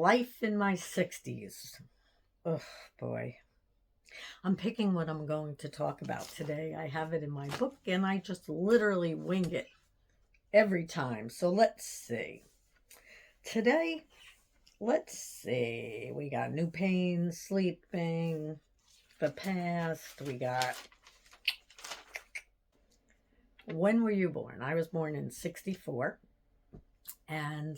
Life in my 60s. Oh boy. I'm picking what I'm going to talk about today. I have it in my book and I just literally wing it every time. So let's see. Today, let's see. We got new pain, sleeping, the past. We got when were you born? I was born in 64 and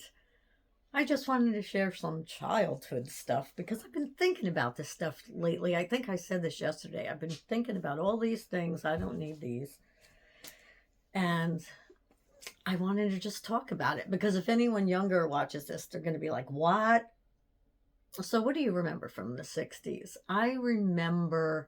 I just wanted to share some childhood stuff because I've been thinking about this stuff lately. I think I said this yesterday. I've been thinking about all these things. I don't need these. And I wanted to just talk about it because if anyone younger watches this, they're going to be like, what? So, what do you remember from the 60s? I remember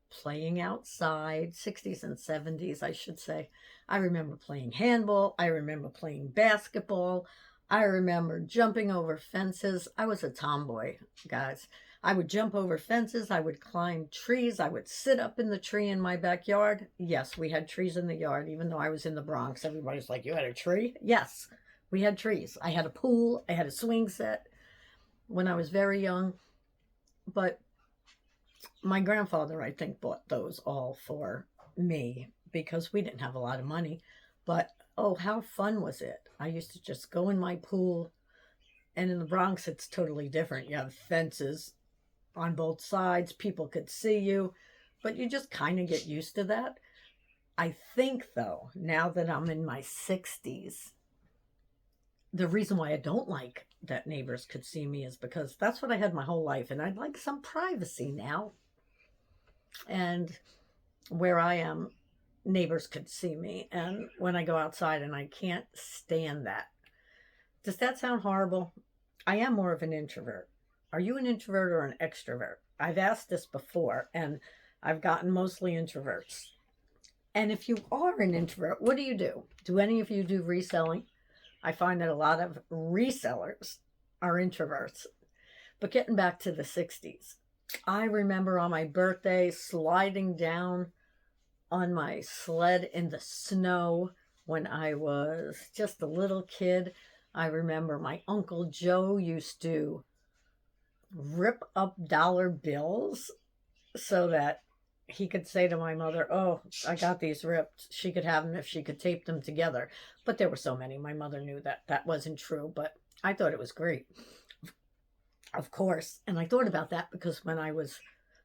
playing outside, 60s and 70s, I should say. I remember playing handball. I remember playing basketball. I remember jumping over fences. I was a tomboy, guys. I would jump over fences. I would climb trees. I would sit up in the tree in my backyard. Yes, we had trees in the yard, even though I was in the Bronx. Everybody's like, you had a tree? Yes, we had trees. I had a pool. I had a swing set when I was very young. But my grandfather, I think, bought those all for me because we didn't have a lot of money. But oh, how fun was it? I used to just go in my pool. And in the Bronx, it's totally different. You have fences on both sides. People could see you. But you just kind of get used to that. I think, though, now that I'm in my 60s, the reason why I don't like that neighbors could see me is because that's what I had my whole life. And I'd like some privacy now. And where I am, neighbors could see me. And when I go outside, and I can't stand that. Does that sound horrible? I am more of an introvert. Are you an introvert or an extrovert? I've asked this before, and I've gotten mostly introverts. And if you are an introvert, what do you do? Do any of you do reselling? I find that a lot of resellers are introverts. But getting back to the 60s, I remember on my birthday sliding down on my sled in the snow when I was just a little kid. I remember my Uncle Joe used to rip up dollar bills so that he could say to my mother, oh, I got these ripped. She could have them if she could tape them together. But there were so many. My mother knew that that wasn't true, but I thought it was great. Of course. And I thought about that because when I was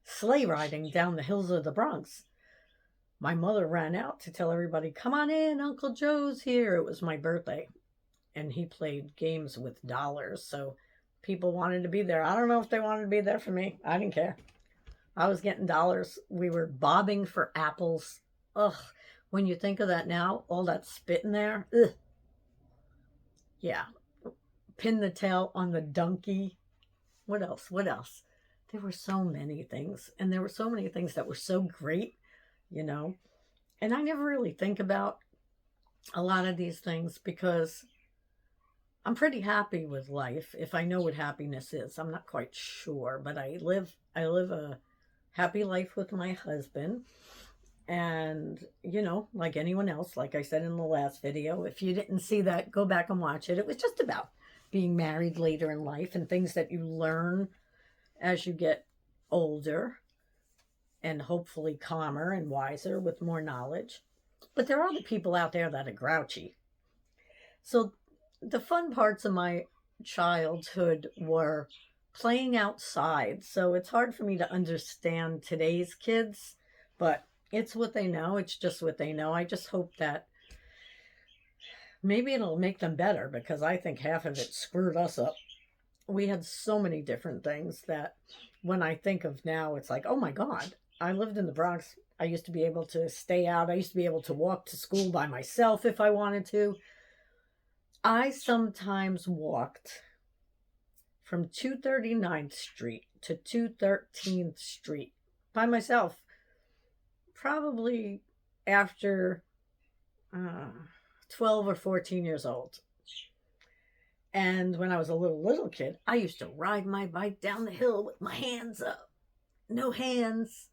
sleigh riding down the hills of the Bronx, my mother ran out to tell everybody, come on in, Uncle Joe's here. It was my birthday. And he played games with dollars. So people wanted to be there. I don't know if they wanted to be there for me. I didn't care. I was getting dollars. We were bobbing for apples. Ugh. When you think of that now, all that spit in there. Ugh. Yeah. Pin the tail on the donkey. What else? What else? There were so many things. And there were so many things that were so great, you know. And I never really think about a lot of these things because I'm pretty happy with life. If I know what happiness is, I'm not quite sure, but I live a happy life with my husband. And, you know, like anyone else, like I said in the last video, if you didn't see that, go back and watch it. It was just about being married later in life and things that you learn as you get older and hopefully calmer and wiser with more knowledge. But there are other people out there that are grouchy. So the fun parts of my childhood were playing outside. So it's hard for me to understand today's kids, but it's what they know. It's just what they know. I just hope that maybe it'll make them better because I think half of it screwed us up. We had so many different things that when I think of now, it's like, oh my God, I lived in the Bronx. I used to be able to stay out. I used to be able to walk to school by myself if I wanted to. I sometimes walked from 239th Street to 213th Street by myself, probably after 12 or 14 years old. And when I was a little kid, I used to ride my bike down the hill with my hands up. No hands.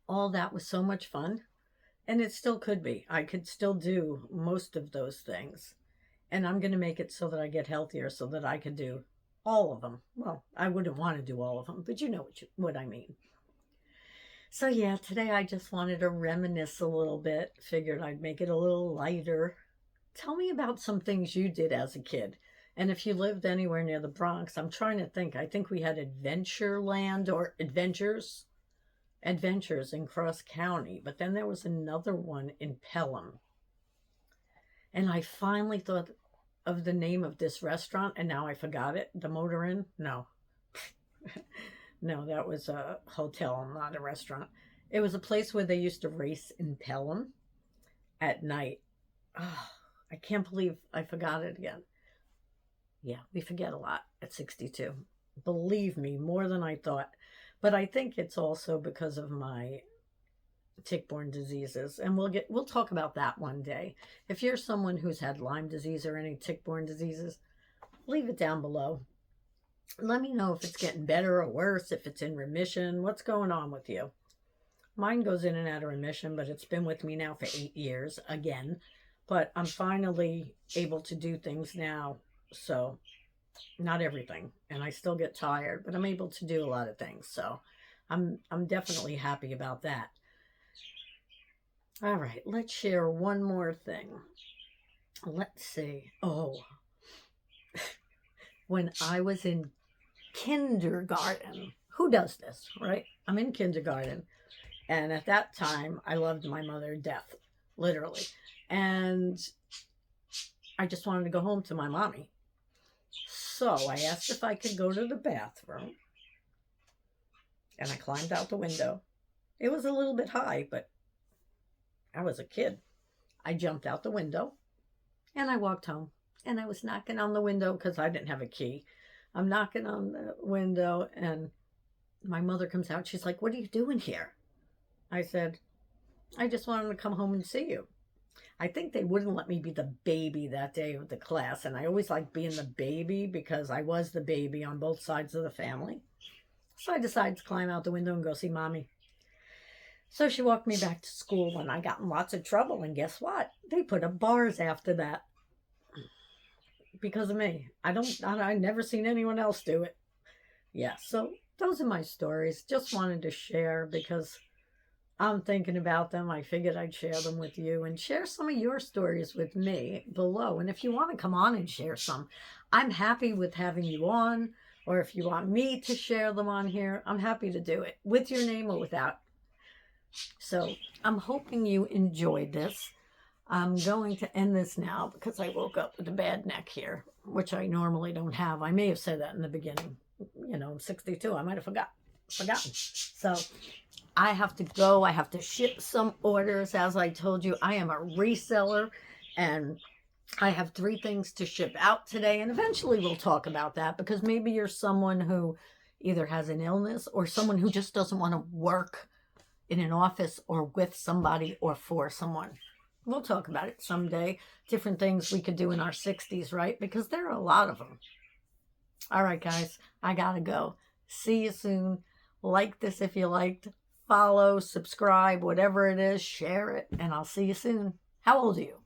All that was so much fun. And it still could be. I could still do most of those things. And I'm going to make it so that I get healthier so that I can do all of them. Well, I wouldn't want to do all of them, but you know what I mean. So yeah, today I just wanted to reminisce a little bit. Figured I'd make it a little lighter. Tell me about some things you did as a kid. And if you lived anywhere near the Bronx, I'm trying to think. I think we had Adventureland or Adventures in Cross County, but then there was another one in Pelham. And I finally thought of the name of this restaurant, and now I forgot it. The Motor Inn? No. No, that was a hotel, not a restaurant. It was a place where they used to race in Pelham at night. Oh, I can't believe I forgot it again. Yeah, we forget a lot at 62. Believe me, more than I thought. But I think it's also because of my tick-borne diseases, and we'll talk about that one day. If you're someone who's had Lyme disease or any tick-borne diseases, leave it down below. Let me know if it's getting better or worse, if it's in remission, what's going on with you. Mine goes in and out of remission, but it's been with me now for 8 years again. But I'm finally able to do things now, so not everything, and I still get tired, but I'm able to do a lot of things, so I'm definitely happy about that. All right, let's share one more thing. Let's see. Oh, when I was in kindergarten, who does this, right? I'm in kindergarten, and at that time, I loved my mother to death, literally, and I just wanted to go home to my mommy. So I asked if I could go to the bathroom, and I climbed out the window. It was a little bit high, but I was a kid. I jumped out the window, and I walked home, and I was knocking on the window because I didn't have a key. I'm knocking on the window, and my mother comes out. She's like, "What are you doing here?" I said, "I just wanted to come home and see you." I think they wouldn't let me be the baby that day of the class, and I always liked being the baby because I was the baby on both sides of the family. So I decided to climb out the window and go see Mommy. So she walked me back to school, and I got in lots of trouble, and guess what? They put up bars after that because of me. I never seen anyone else do it. Yeah, so those are my stories. Just wanted to share because I'm thinking about them. I figured I'd share them with you and share some of your stories with me below. And if you want to come on and share some, I'm happy with having you on. Or if you want me to share them on here, I'm happy to do it with your name or without. So I'm hoping you enjoyed this. I'm going to end this now because I woke up with a bad neck here, which I normally don't have. I may have said that in the beginning. You know, I'm 62. I might have forgotten. So I have to go. I have to ship some orders. As I told you, I am a reseller, and I have 3 things to ship out today. And eventually we'll talk about that because maybe you're someone who either has an illness or someone who just doesn't want to work in an office or with somebody or for someone. We'll talk about it someday. Different things we could do in our 60s, right? Because there are a lot of them. All right, guys, I gotta go. See you soon. Like this if you liked. Follow, subscribe, whatever it is, share it, and I'll see you soon. How old are you?